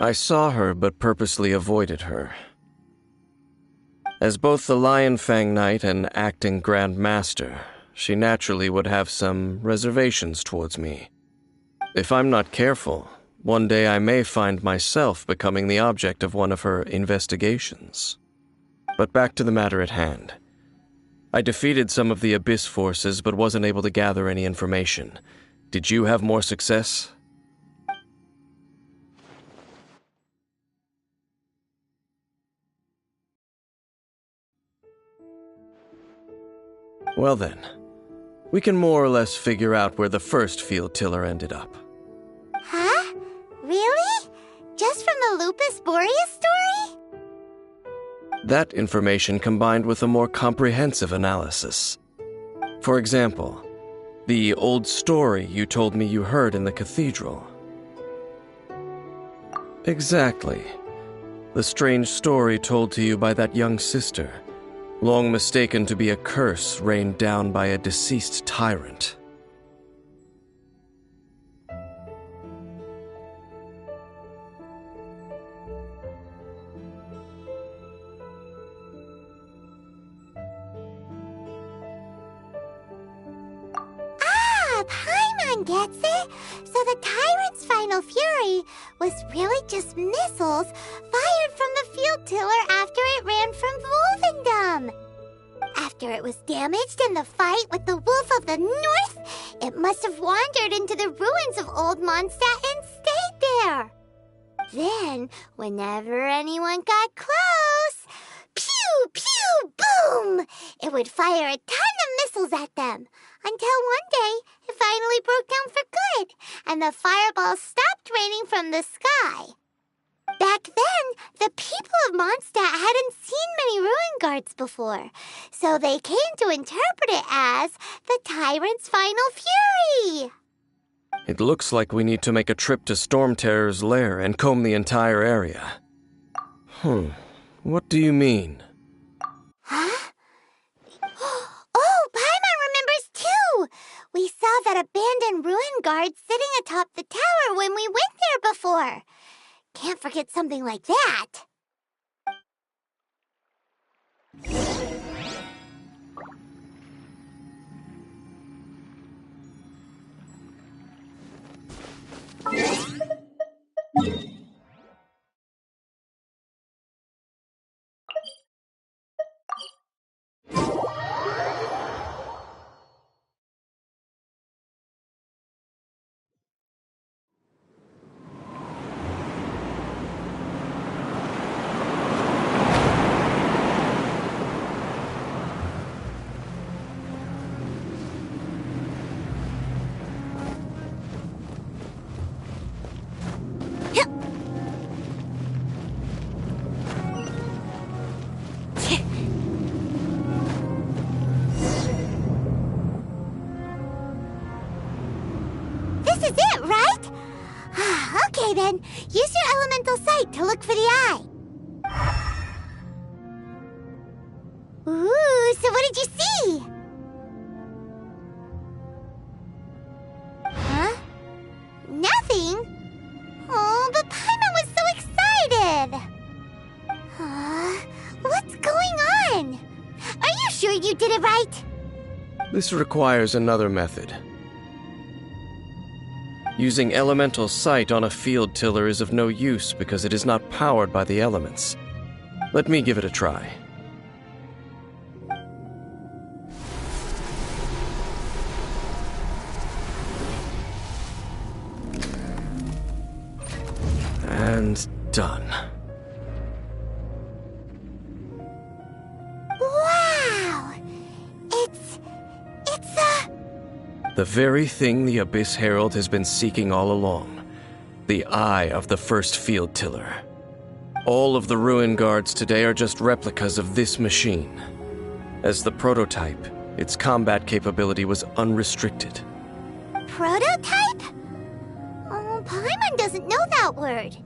I saw her but purposely avoided her. As both the Lion Fang Knight and acting Grand Master, she naturally would have some reservations towards me. If I'm not careful, one day I may find myself becoming the object of one of her investigations. But back to the matter at hand. I defeated some of the Abyss forces but wasn't able to gather any information. Did you have more success? Well then, we can more or less figure out where the first field tiller ended up. Huh? Really? Just from the Lupus Boreas story? That information combined with a more comprehensive analysis. For example, the old story you told me you heard in the cathedral. Exactly. The strange story told to you by that young sister, long mistaken to be a curse rained down by a deceased tyrant. Paimon gets it! So the tyrant's final fury was really just missiles fired from the field tiller after it ran from Wolvendom. After it was damaged in the fight with the Wolf of the North, it must have wandered into the ruins of Old Mondstadt and stayed there. Then, whenever anyone got close, pew, pew, boom! It would fire a ton of missiles at them, until one day it finally broke down for good, and the fireballs stopped raining from the sky. Back then, the people of Mondstadt hadn't seen many ruin guards before, so they came to interpret it as the tyrant's final fury. It looks like we need to make a trip to Storm Terror's lair and comb the entire area. What do you mean? Huh? Oh, Paimon remembers too! We saw that abandoned ruin guard sitting atop the tower when we went there before. Can't forget something like that. This is it, right? Okay then, use your elemental sight to look for the eye. Ooh, so what did you see? Huh? Nothing? Oh, but Paimon was so excited! What's going on? Are you sure you did it right? This requires another method. Using elemental sight on a field tiller is of no use because it is not powered by the elements. Let me give it a try. And done. Wow! It's a... The very thing the Abyss Herald has been seeking all along. The eye of the first field tiller. All of the ruin guards today are just replicas of this machine. As the prototype, its combat capability was unrestricted. Prototype? Oh, Paimon doesn't know that word.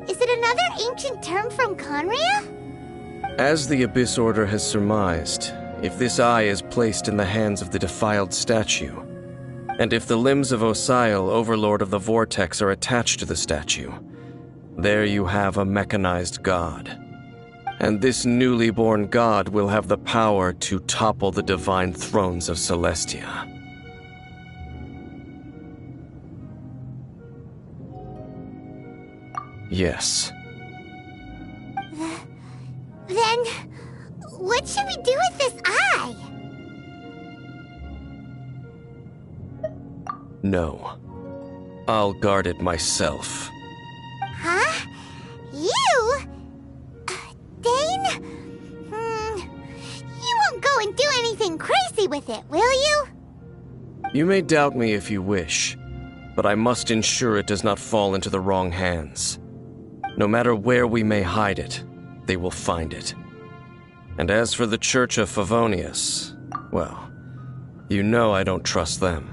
Is it another ancient term from Conria? As the Abyss Order has surmised, if this eye is placed in the hands of the defiled statue, and if the limbs of Osial, Overlord of the Vortex, are attached to the statue, There you have a mechanized god. And this newly born god will have the power to topple the divine thrones of Celestia. Yes. Then, what should we do with this eye? No. I'll guard it myself. Huh? You? Dane? You won't go and do anything crazy with it, will you? You may doubt me if you wish, but I must ensure it does not fall into the wrong hands. No matter where we may hide it, they will find it. And as for the Church of Favonius, well, you know I don't trust them.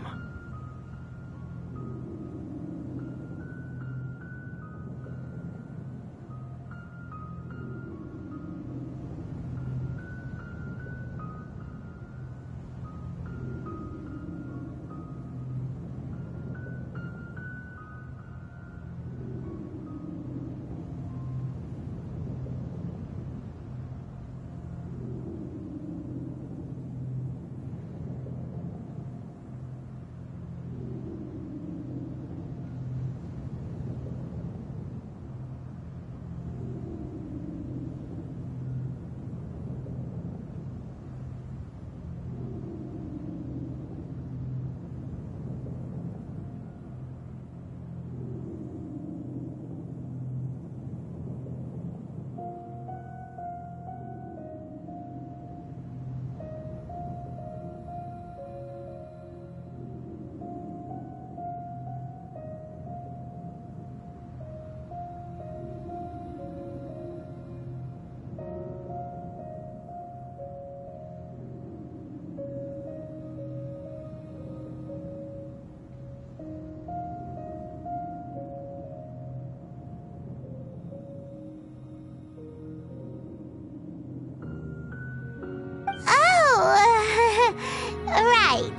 Right.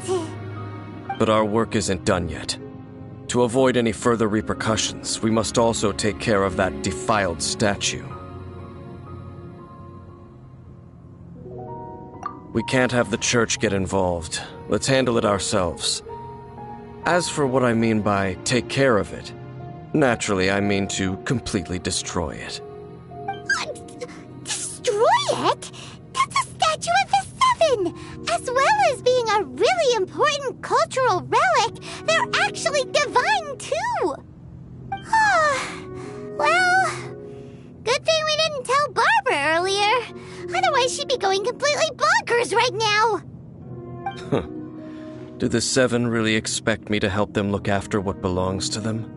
But our work isn't done yet. To avoid any further repercussions, we must also take care of that defiled statue. We can't have the church get involved. Let's handle it ourselves. As for what I mean by take care of it, naturally I mean to completely destroy it. Destroy it? That's a statue of the Seven! As well as being a really important cultural relic, they're actually divine too! Well, good thing we didn't tell Barbara earlier. Otherwise she'd be going completely bonkers right now! Do the Seven really expect me to help them look after what belongs to them?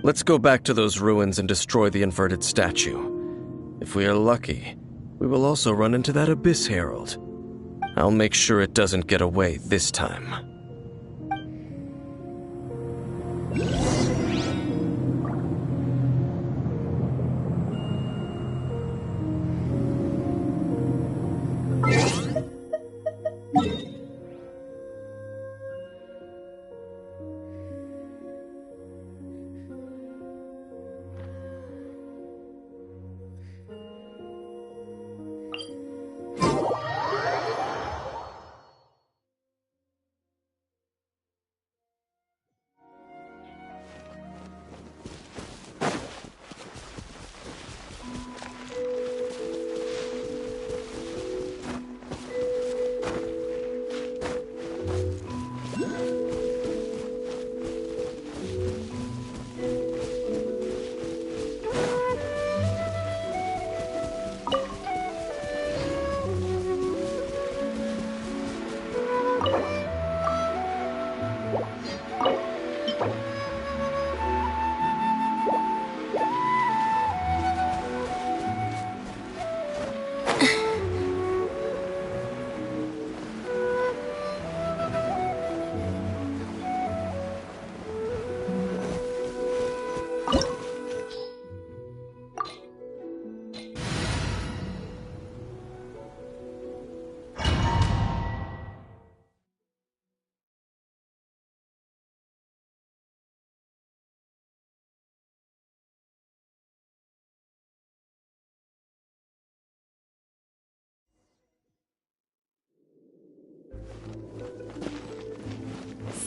Let's go back to those ruins and destroy the inverted statue. If we are lucky, we will also run into that Abyss Herald. I'll make sure it doesn't get away this time.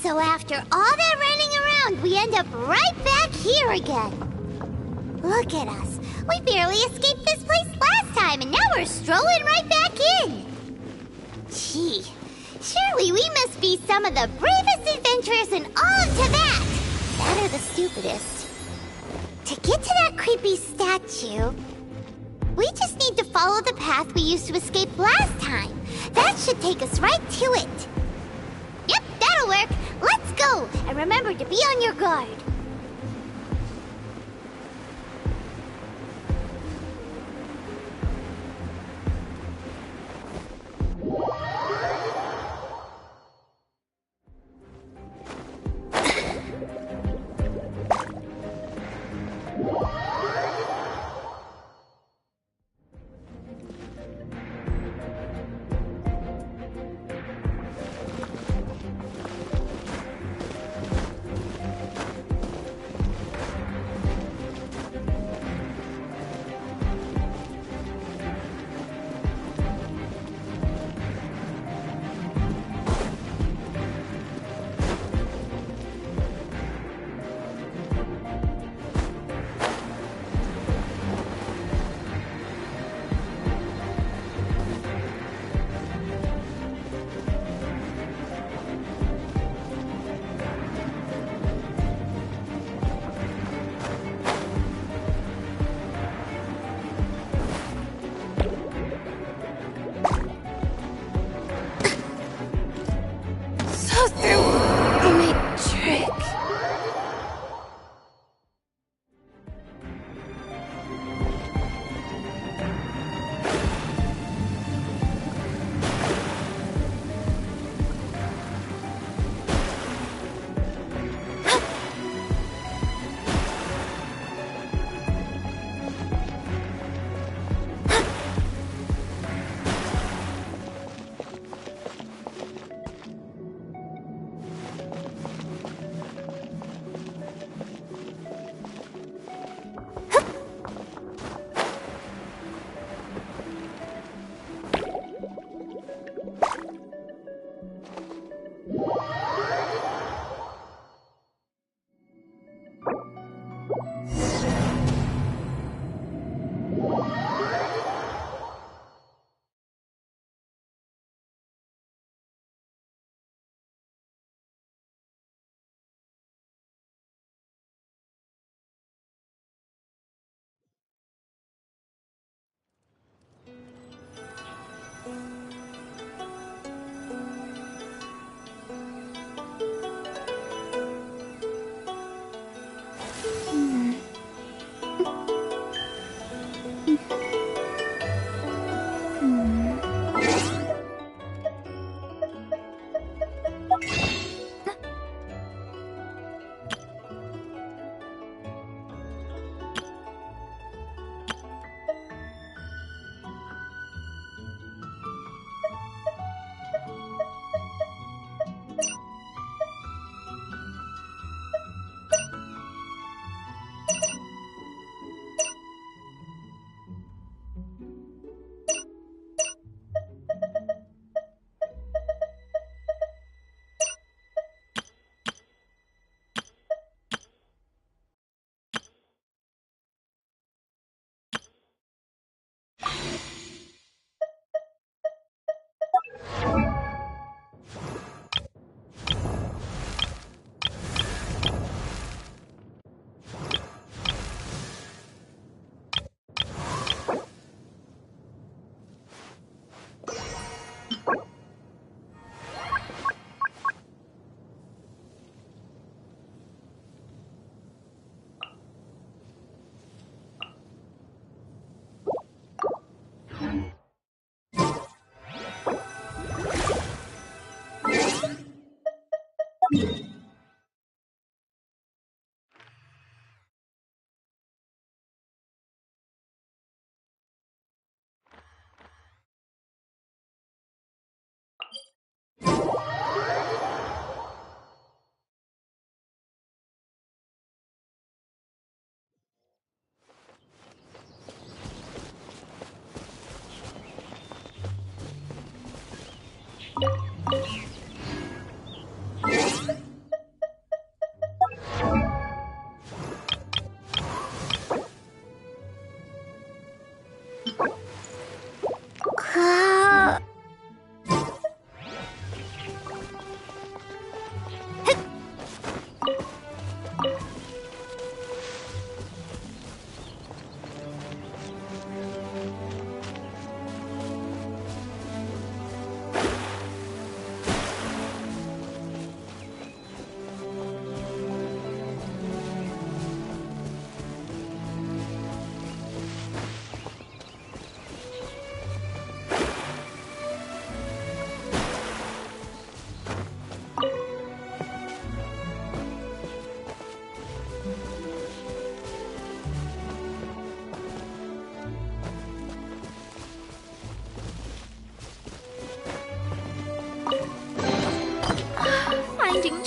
So after all that running around, we end up right back here again. Look at us. We barely escaped this place last time, and now we're strolling right back in. Gee, surely we must be some of the bravest adventurers in all of Tibet. That or the stupidest. To get to that creepy statue, we just need to follow the path we used to escape last time. That should take us right to it. Yep, that'll work. Let's go, and remember to be on your guard.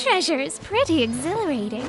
treasure is pretty exhilarating.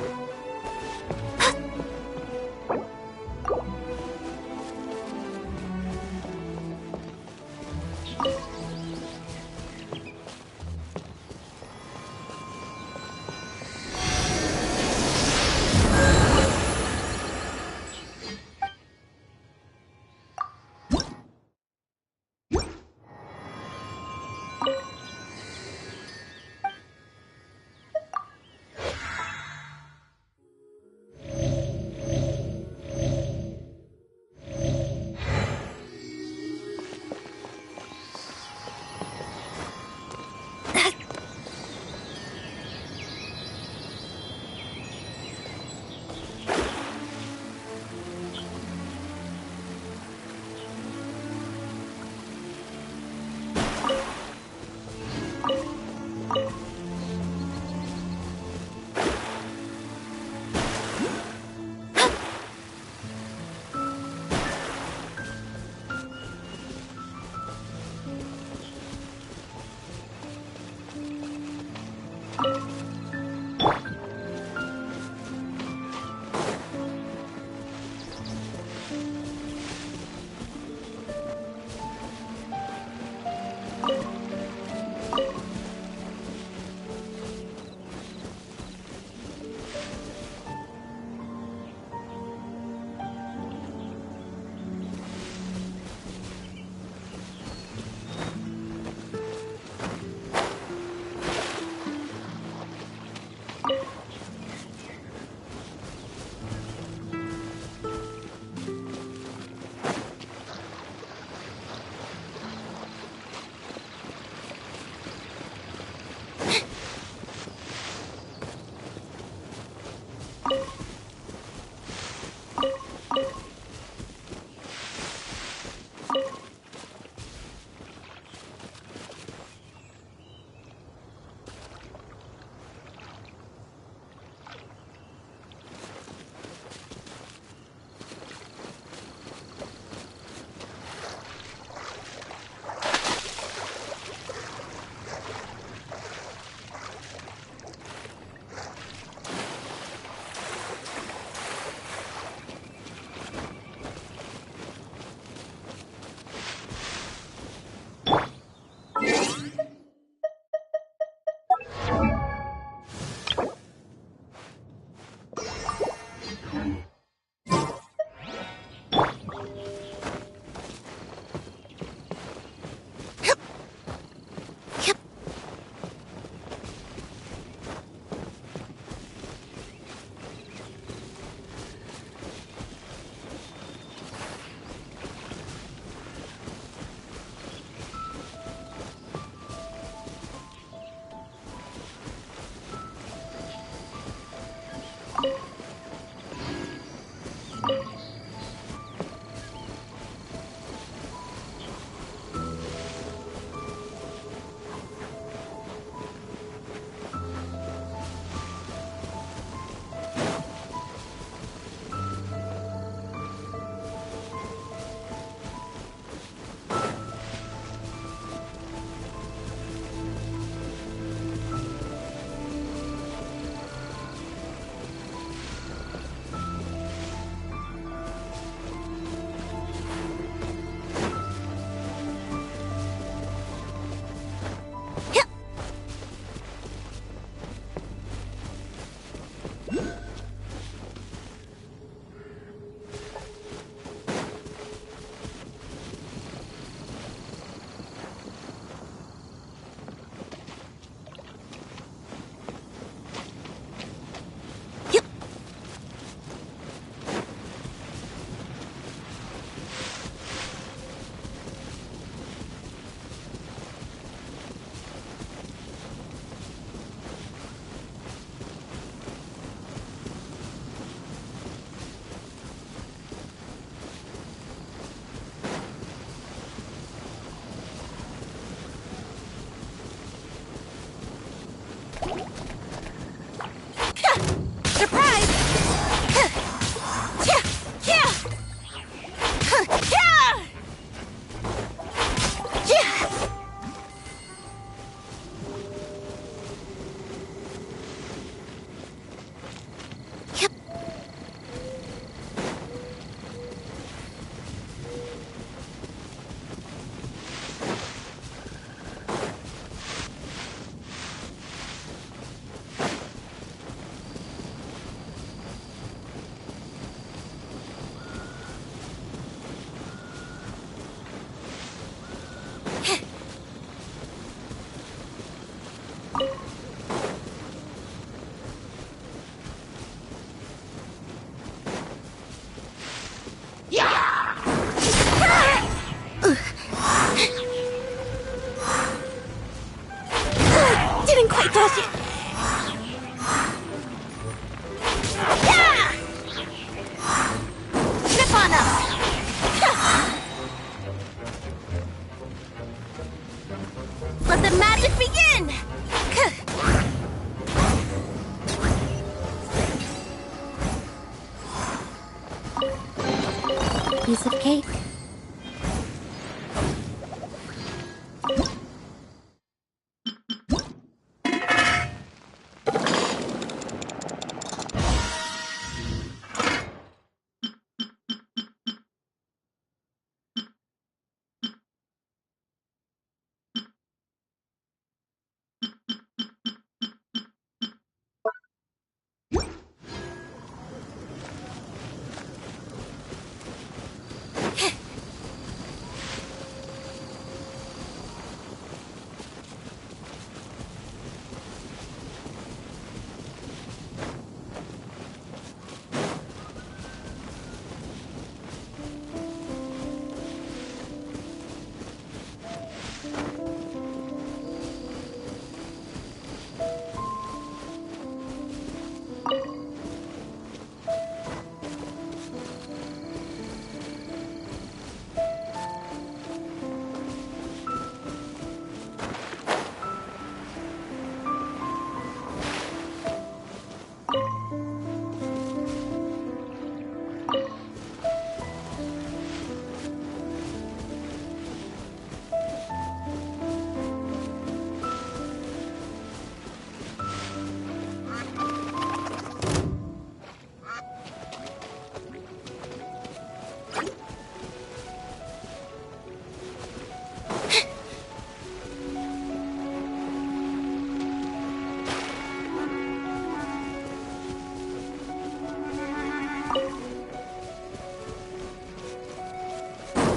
piece of cake.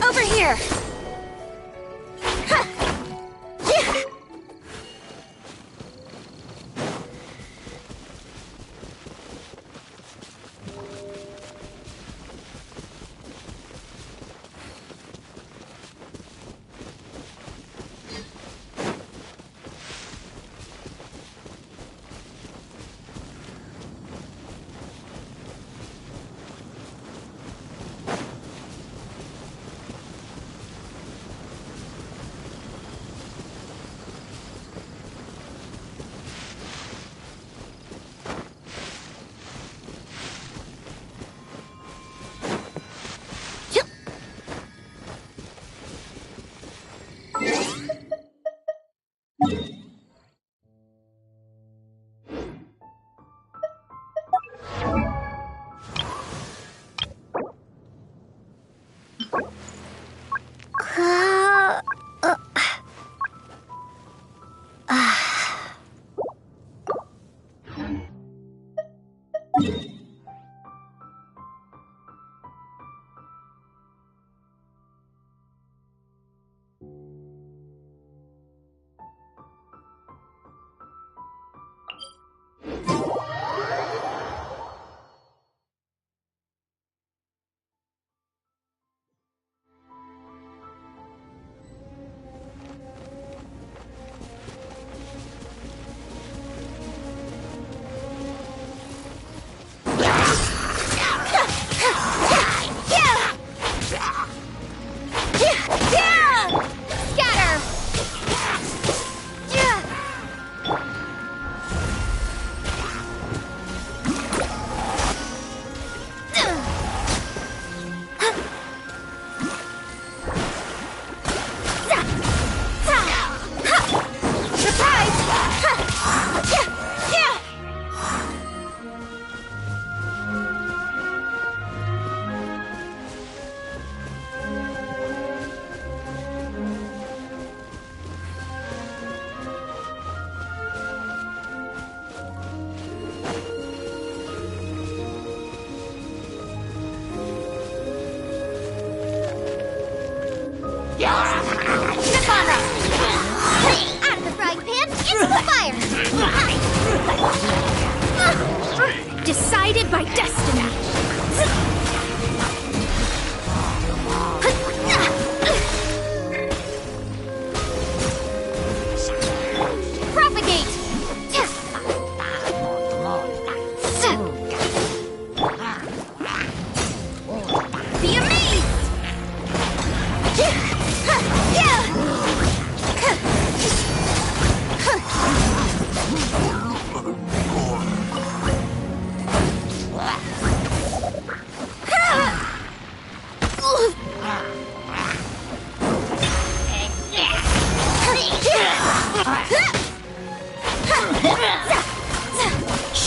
Over here! Decided by destiny. Propagate. Be amazed.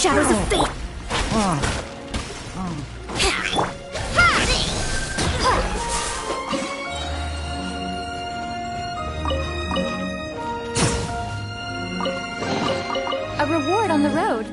shadows of fate. A reward on the road.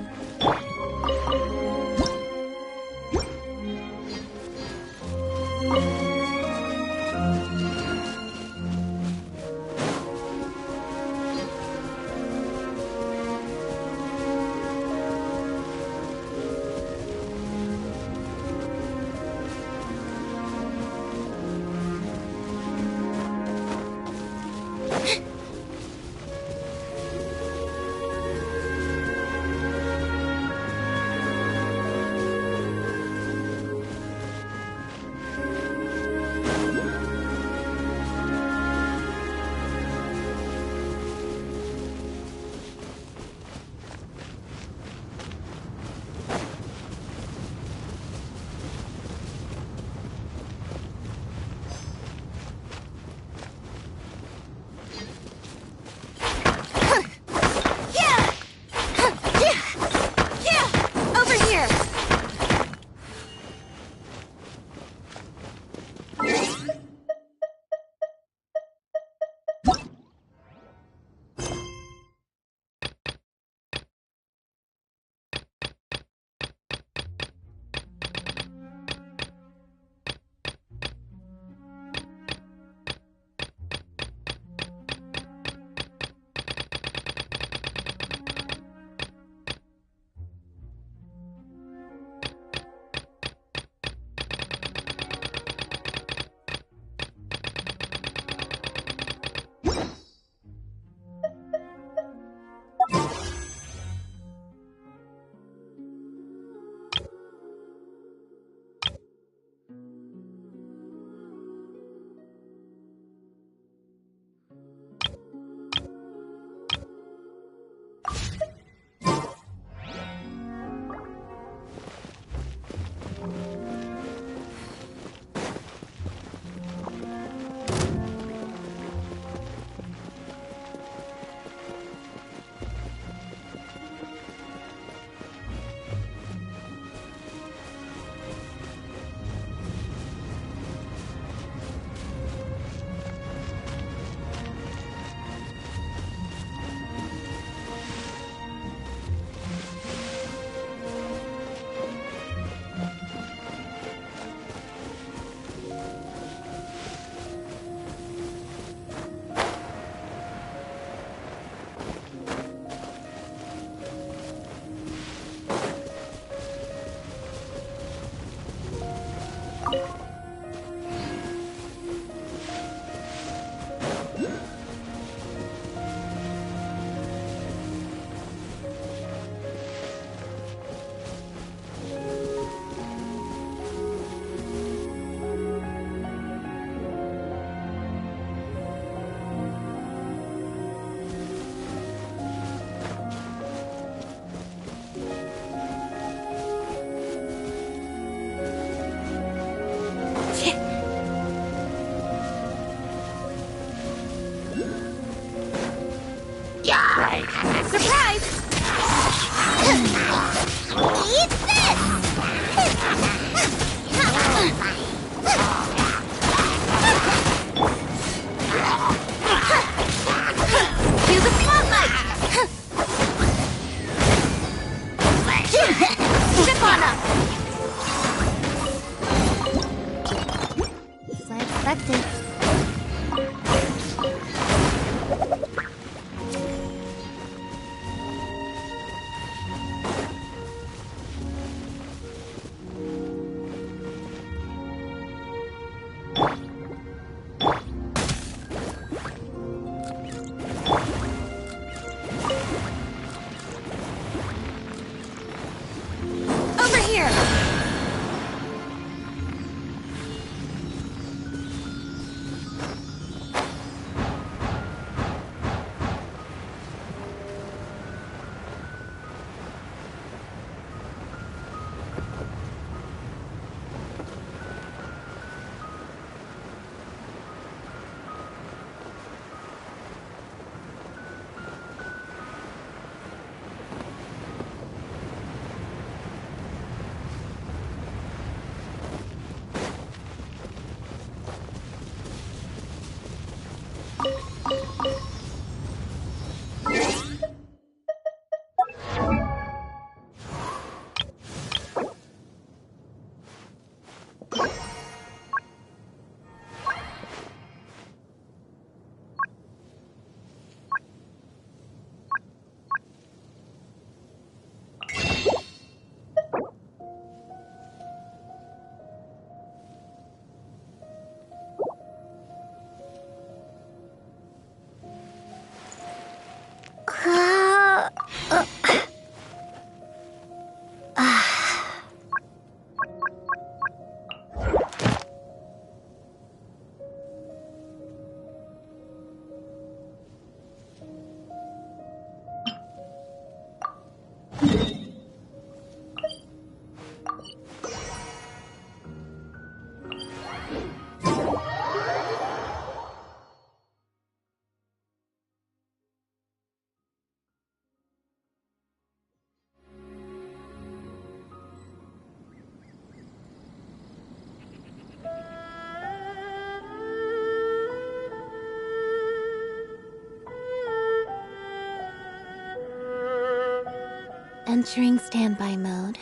Entering standby mode.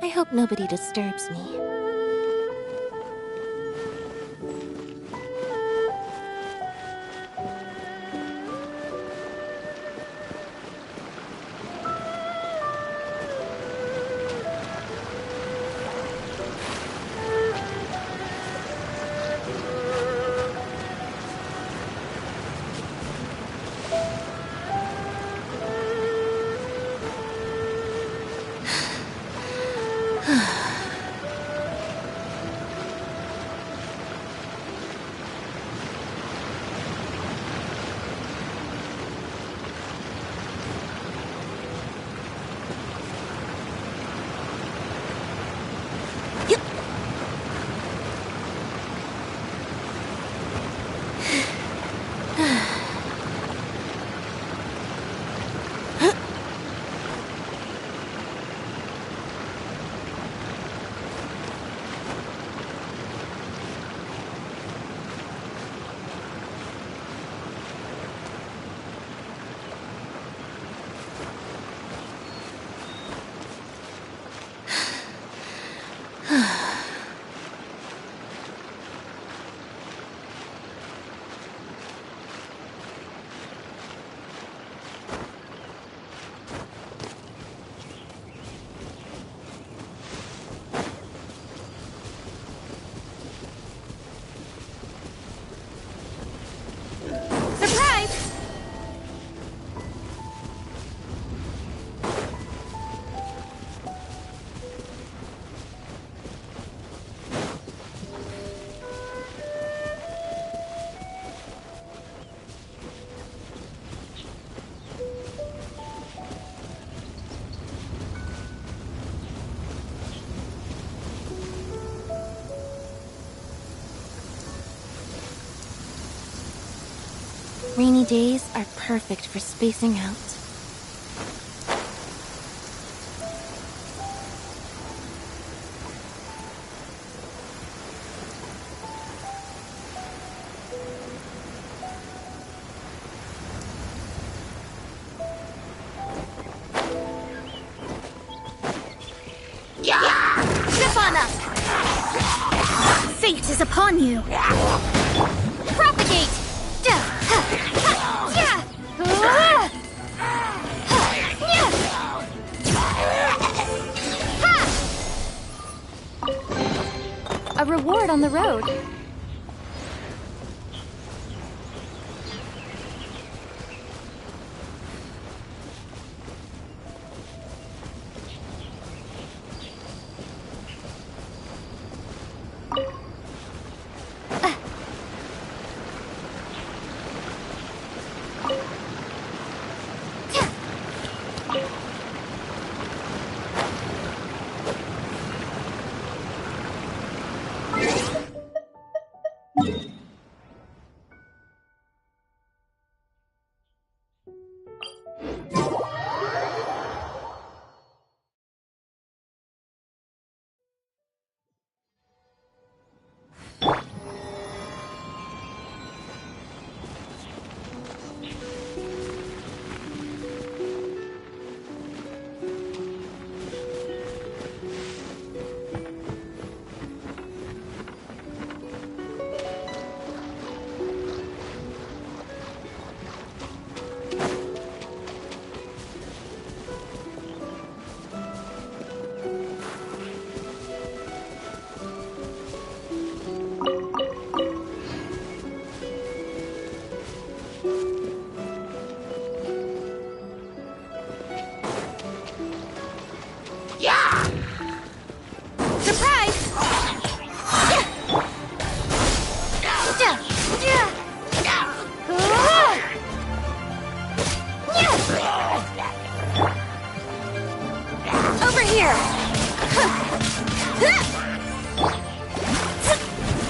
I hope nobody disturbs me. Rainy days are perfect for spacing out. Zip on up! Fate is upon you! Propagate! A reward on the road.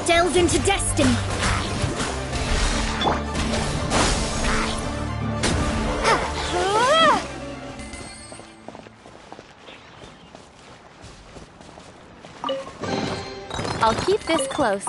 Delve into destiny. I'll keep this close.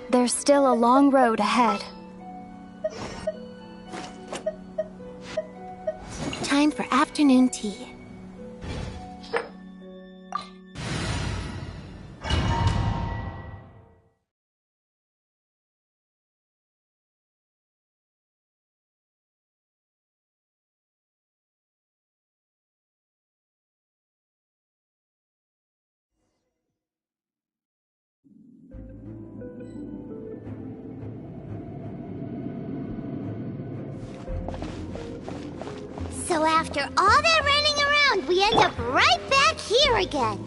There's still a long road ahead. Time for afternoon tea. So after all that running around, we end up right back here again.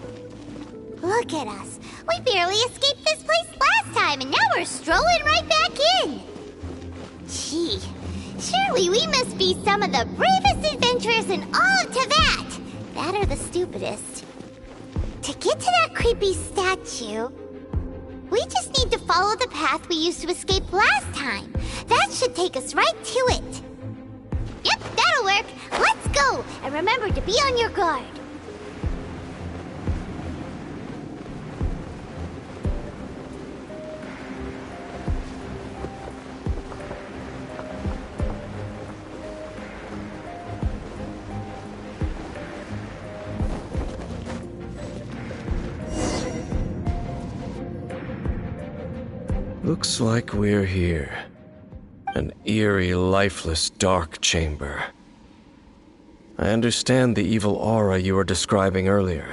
Look at us. We barely escaped this place last time, and now we're strolling right back in. Gee, surely we must be some of the bravest adventurers in all of Tibet. That or the stupidest. To get to that creepy statue, we just need to follow the path we used to escape last time. That should take us right to it. Yep, that'll work. Let's go, and remember to be on your guard. Looks like we're here. An eerie, lifeless, dark chamber. I understand the evil aura you were describing earlier.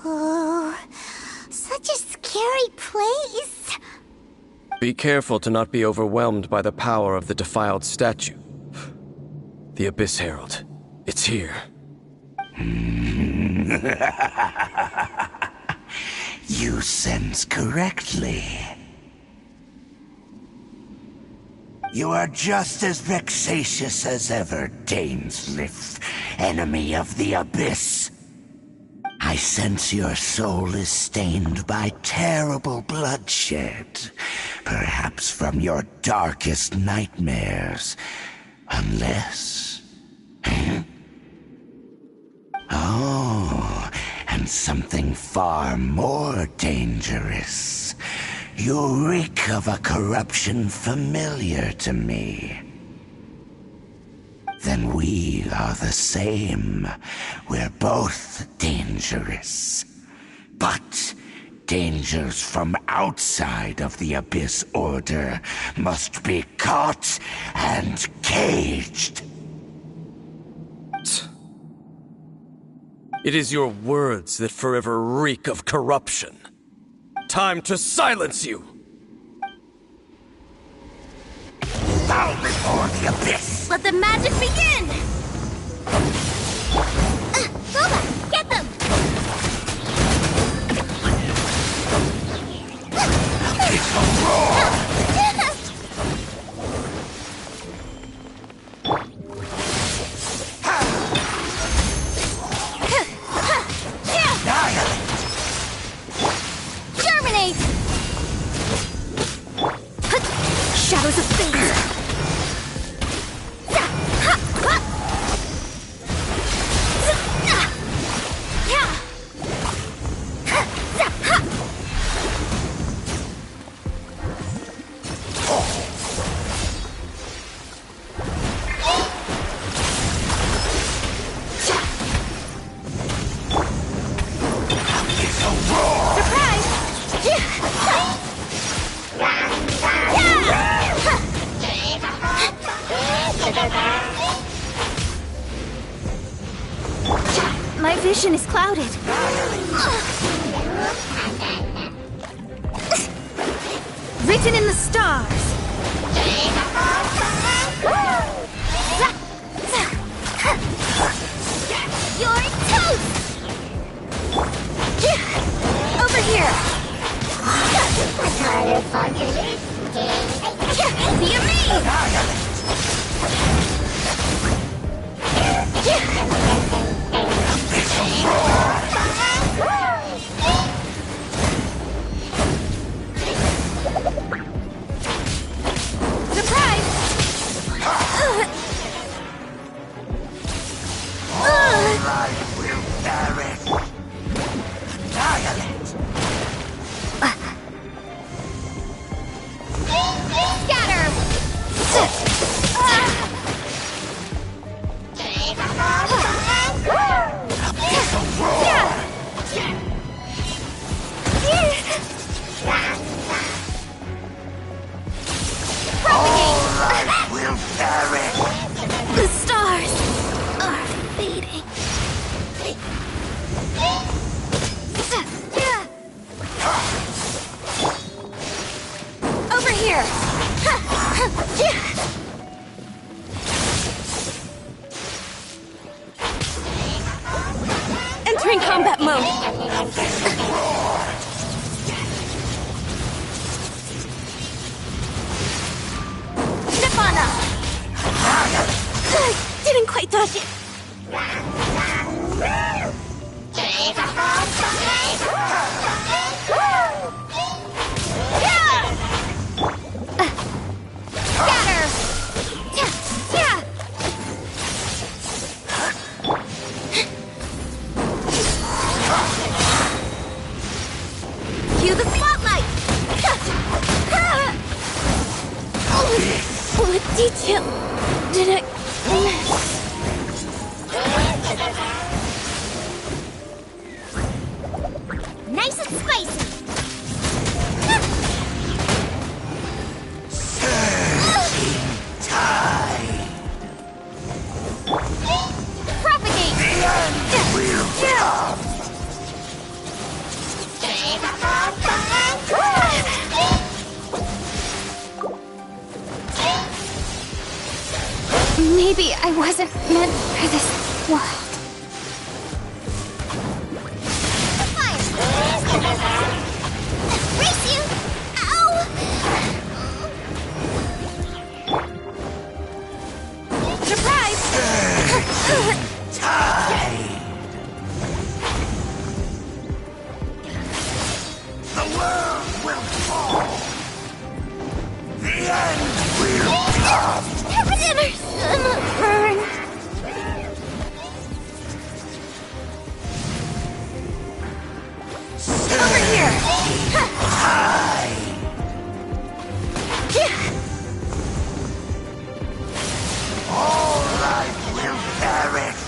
Oh, such a scary place. Be careful to not be overwhelmed by the power of the defiled statue. The Abyss Herald. It's here. You sense correctly. You are just as vexatious as ever, Daneslith, enemy of the Abyss. I sense your soul is stained by terrible bloodshed, perhaps from your darkest nightmares, unless... Oh, and something far more dangerous. You reek of a corruption familiar to me. Then we are the same. We're both dangerous. But dangers from outside of the Abyss Order must be caught and caged. It is your words that forever reek of corruption. Time to silence you! Bow before the Abyss! Let the magic begin! Loba, get them! It's a roar! Germinate! Shadows of fate! My vision is clouded. Written in the stars. You're toast! Over here! Be amazed! The stars are fading. Over here. Entering combat mode. Didn't quite dodge it. Scatter! Cue the spotlight! What detail did I miss? Nice and spicy. Tide. Propagate. The end will come. Maybe I wasn't meant for this world. Race you! Ow! Surprise! Tide. The world will fall. The end will come. Burn. Over here. High. All life will perish.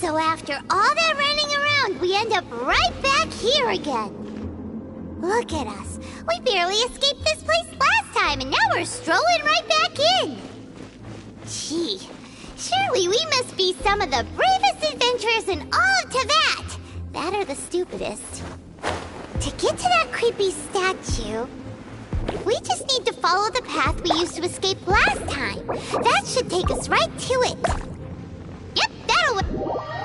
So after all that running around, we end up right back here again. Look at us. We barely escaped this place last time, and now we're strolling right back in. Gee, surely we must be some of the bravest adventurers in all of Tibet. That or the stupidest. To get to that creepy statue, we just need to follow the path we used to escape last time. That should take us right to it. Yep, that'll...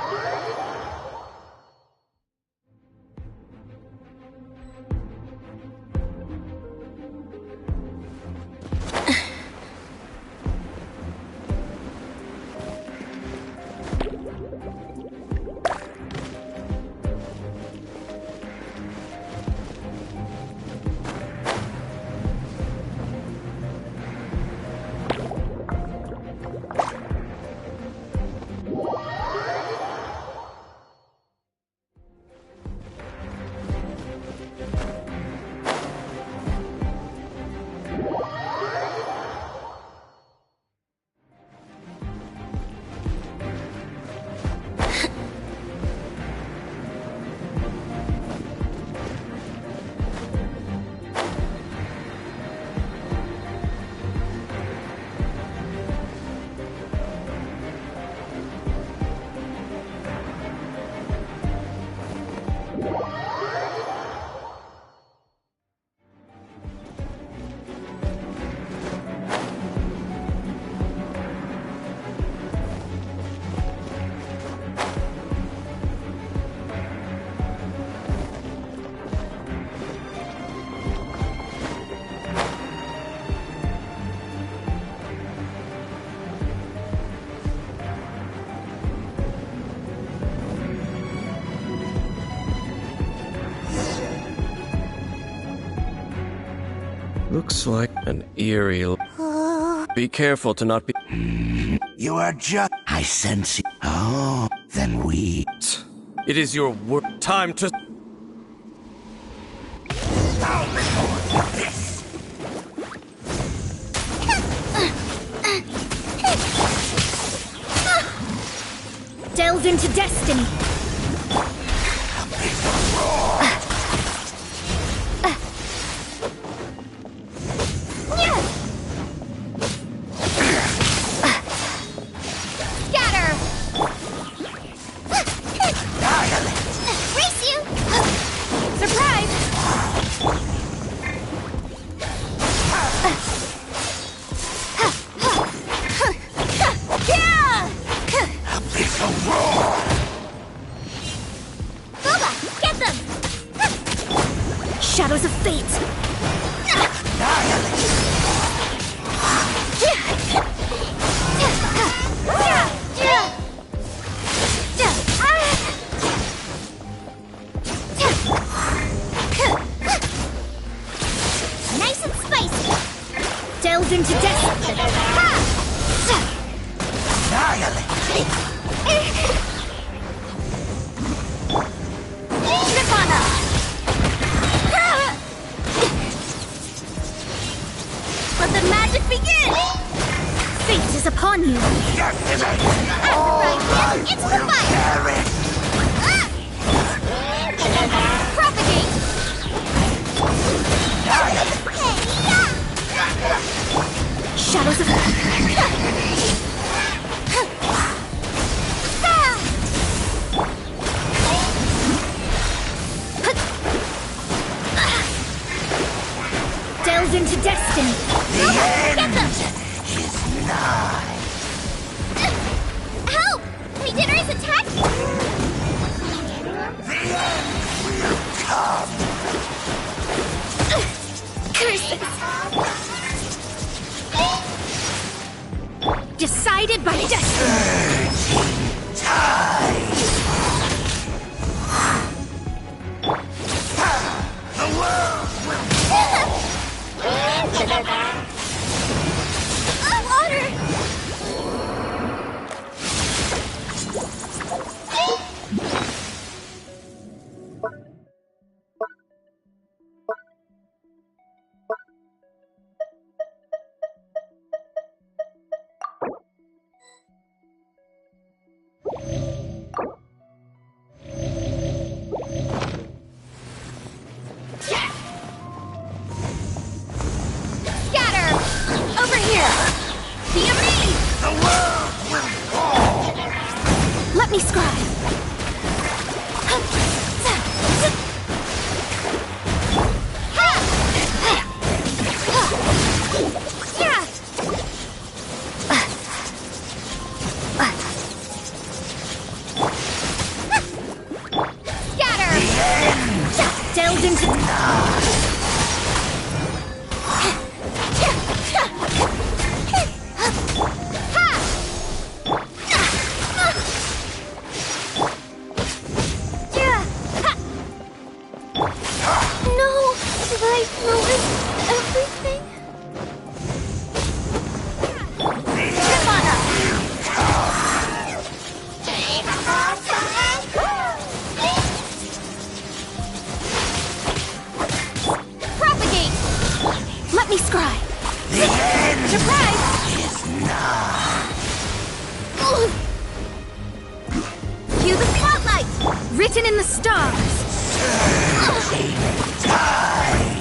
Looks like an eerie... Be careful to not be... You are just... I sense you. Oh, then we... It is your work. Time to... Delve into destiny. Shadows of fate! Nice and spicy! Delve into destiny! Let the magic begin! Fate is upon you! It's the fire! Propagate! Shadows of... Delve into destiny! Get them! is nigh. Help! Regenerate attack! The end will come. Curses! Decided by destiny! Tide. The world will fall. Water! Delved into... No! Did I ruin everything? Trip on her! Propagate! Let me scry! The end Surprise! is nigh. Cue the spotlight! Written in the stars! Time.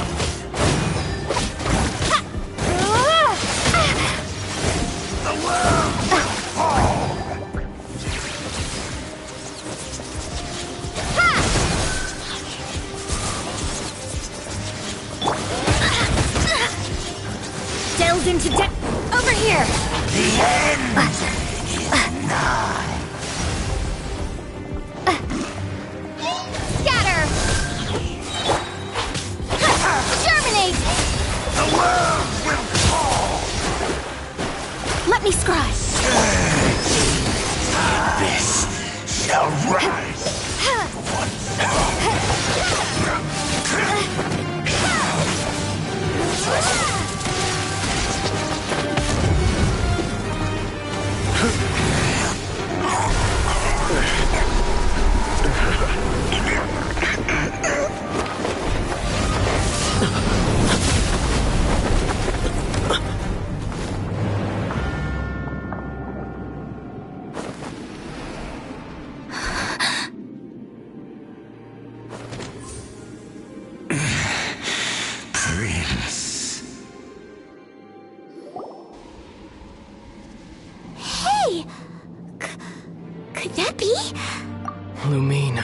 The world will fall. Delved into over here! The end is nigh. Scatter! Germinate! The world will fall. Let me scry! This shall rise. Prince. Hey! Could that be? Lumine.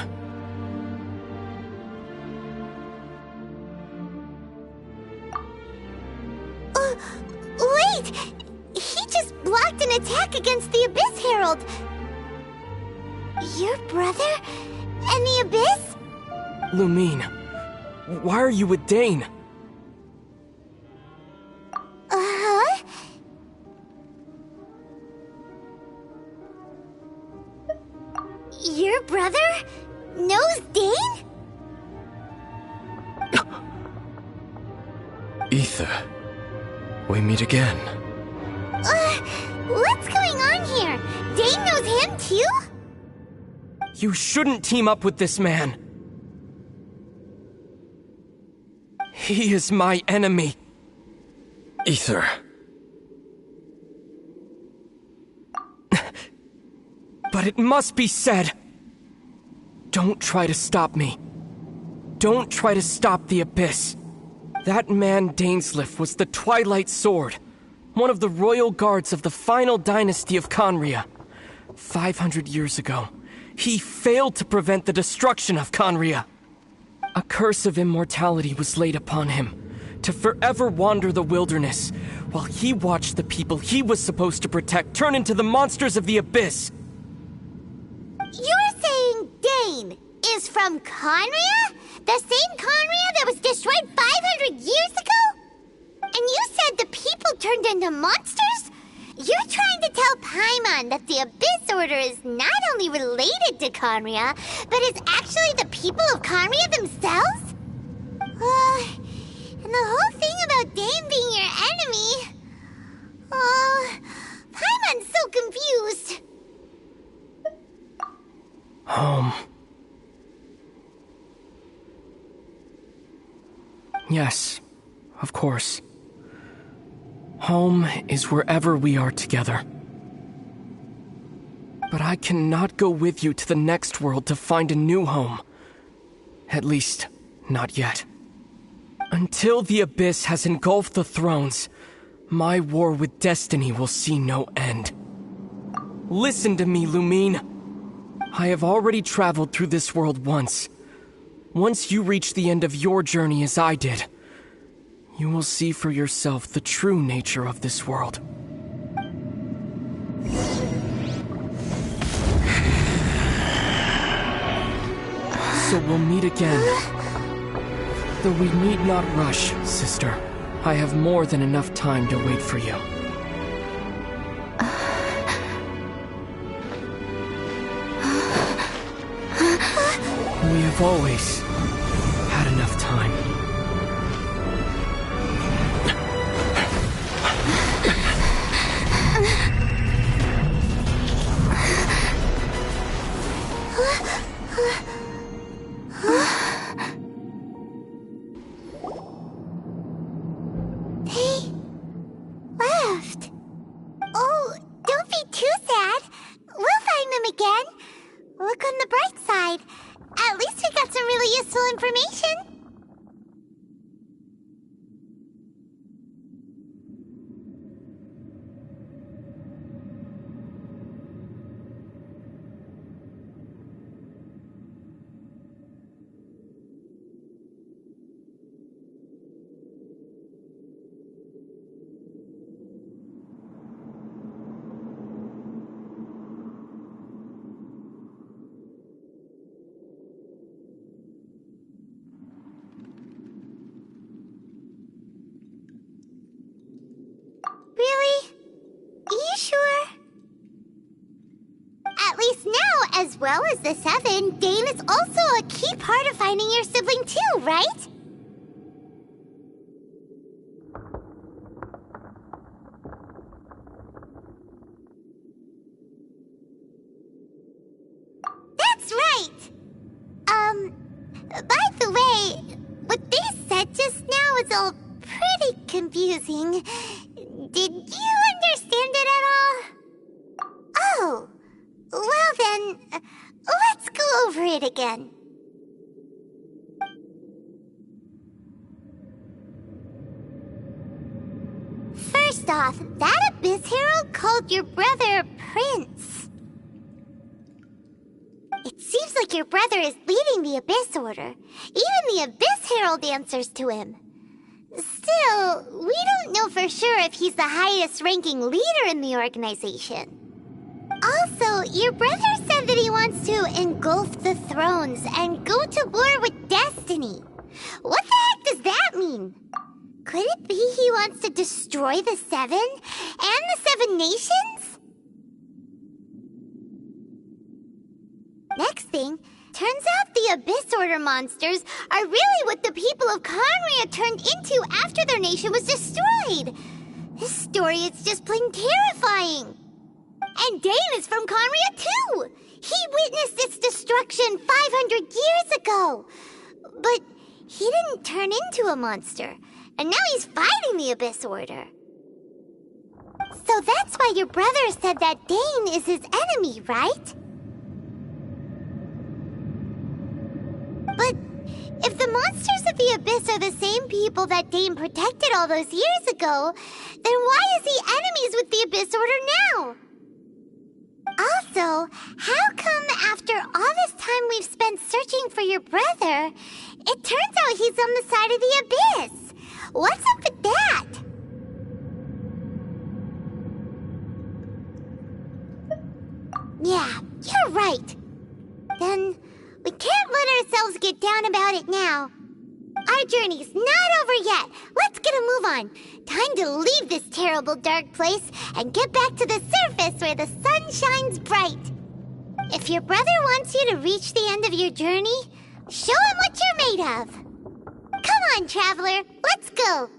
Wait! He just blocked an attack against the Abyss Herald! Your brother? And the Abyss? Lumine. Why are you with Dane? Uh-huh. Your brother knows Dane? Ether, we meet again. What's going on here? Dane knows him too? You shouldn't team up with this man. He is my enemy. Ether. But it must be said. Don't try to stop me. Don't try to stop the Abyss. That man Dainsleif was the Twilight Sword, one of the royal guards of the final dynasty of Conria. 500 years ago, he failed to prevent the destruction of Conria. A curse of immortality was laid upon him, to forever wander the wilderness, while he watched the people he was supposed to protect turn into the monsters of the Abyss. You're saying Dane is from Conria? The same Conria that was destroyed 500 years ago? And you said the people turned into monsters? You're trying to tell Paimon that the Abyss Order is not only related to Conria, but is actually the people of Conria themselves? And the whole thing about Dane being your enemy... Paimon's so confused. Home. Yes, of course. Home is wherever we are together. But I cannot go with you to the next world to find a new home. At least, not yet. Until the Abyss has engulfed the thrones, my war with destiny will see no end. Listen to me, Lumine. I have already traveled through this world once. Once you reach the end of your journey as I did, you will see for yourself the true nature of this world. So we'll meet again Though we need not rush, sister. I have more than enough time to wait for you. We have always had enough time. They left. Oh, don't be too sad. We'll find them again. Look on the bright side. At least we got some really useful information. Really? Are you sure? At least now, as well as the 7, Dane is also a key part of finding your sibling too, right? That's right! By the way, what they said just now is all pretty confusing. Did you understand it at all? Oh, well then, let's go over it again. First off, that Abyss Herald called your brother Prince. It seems like your brother is leading the Abyss Order. Even the Abyss Herald answers to him. Still, we don't know for sure if he's the highest-ranking leader in the organization. Also, your brother said that he wants to engulf the thrones and go to war with Destiny. What the heck does that mean? Could it be he wants to destroy the 7 and the 7 nations? Next thing, turns out the Abyss Order monsters are really what the people of Conria turned into after their nation was destroyed. This story is just plain terrifying. And Dane is from Conria too. He witnessed its destruction 500 years ago. But he didn't turn into a monster. And now he's fighting the Abyss Order. So that's why your brother said that Dane is his enemy, right? But if the monsters of the Abyss are the same people that Dane protected all those years ago, then why is he enemies with the Abyss Order now? Also, how come after all this time we've spent searching for your brother, it turns out he's on the side of the Abyss? What's up with that? Yeah, you're right. Then we can't let ourselves get down about it now. Our journey's not over yet. Let's get a move on. Time to leave this terrible dark place and get back to the surface where the sun shines bright. If your brother wants you to reach the end of your journey, show him what you're made of. Come on, traveler. Let's go.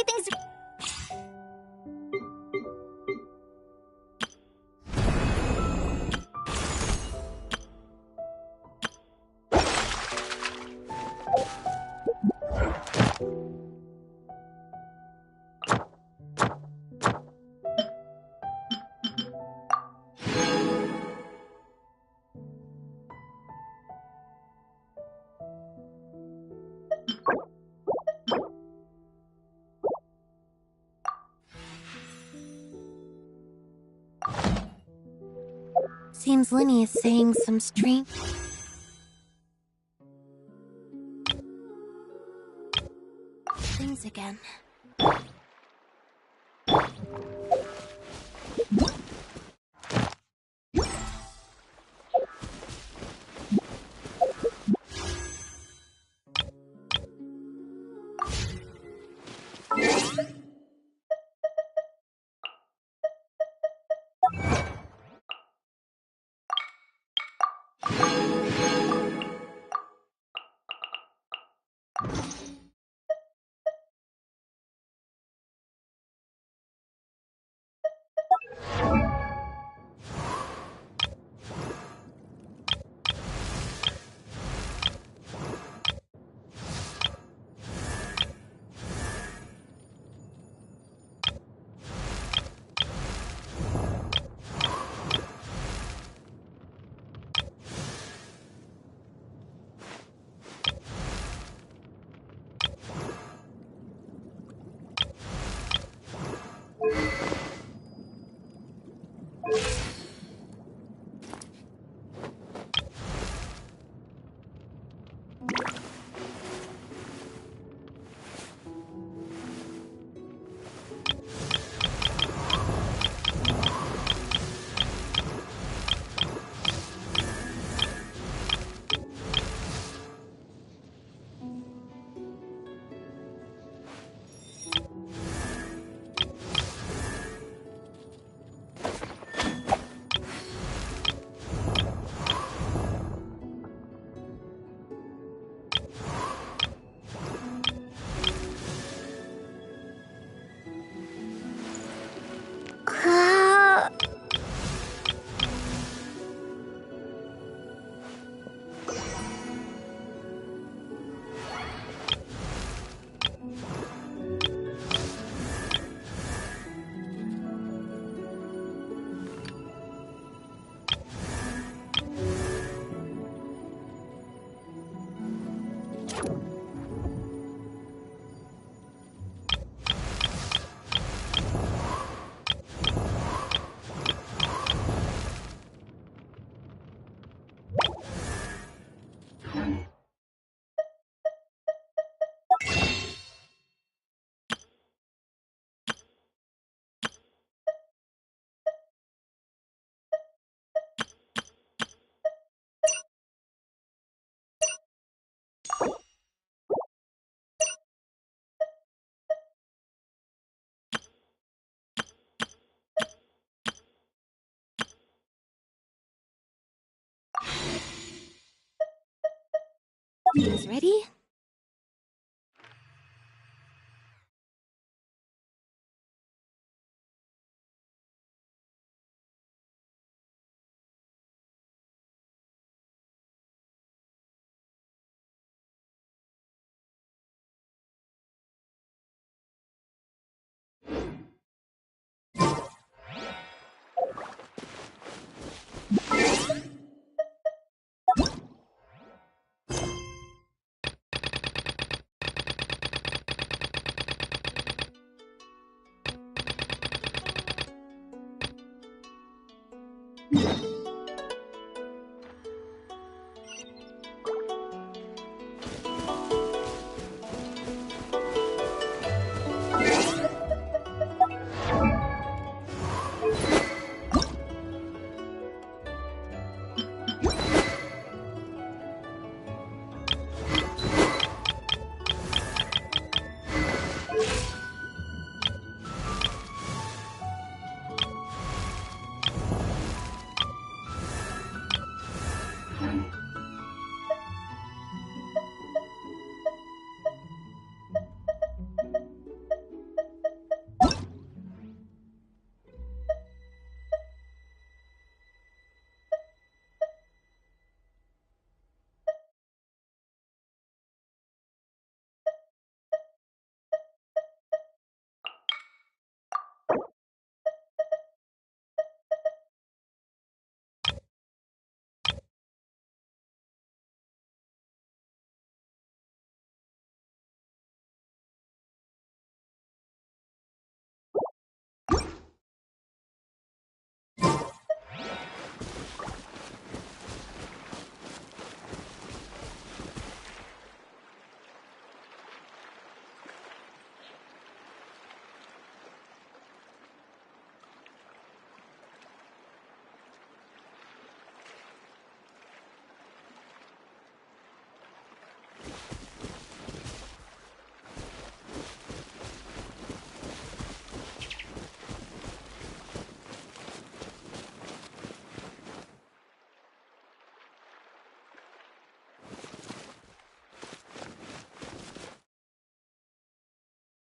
everything's... Seems Lenny is saying some strange... things again. Is ready?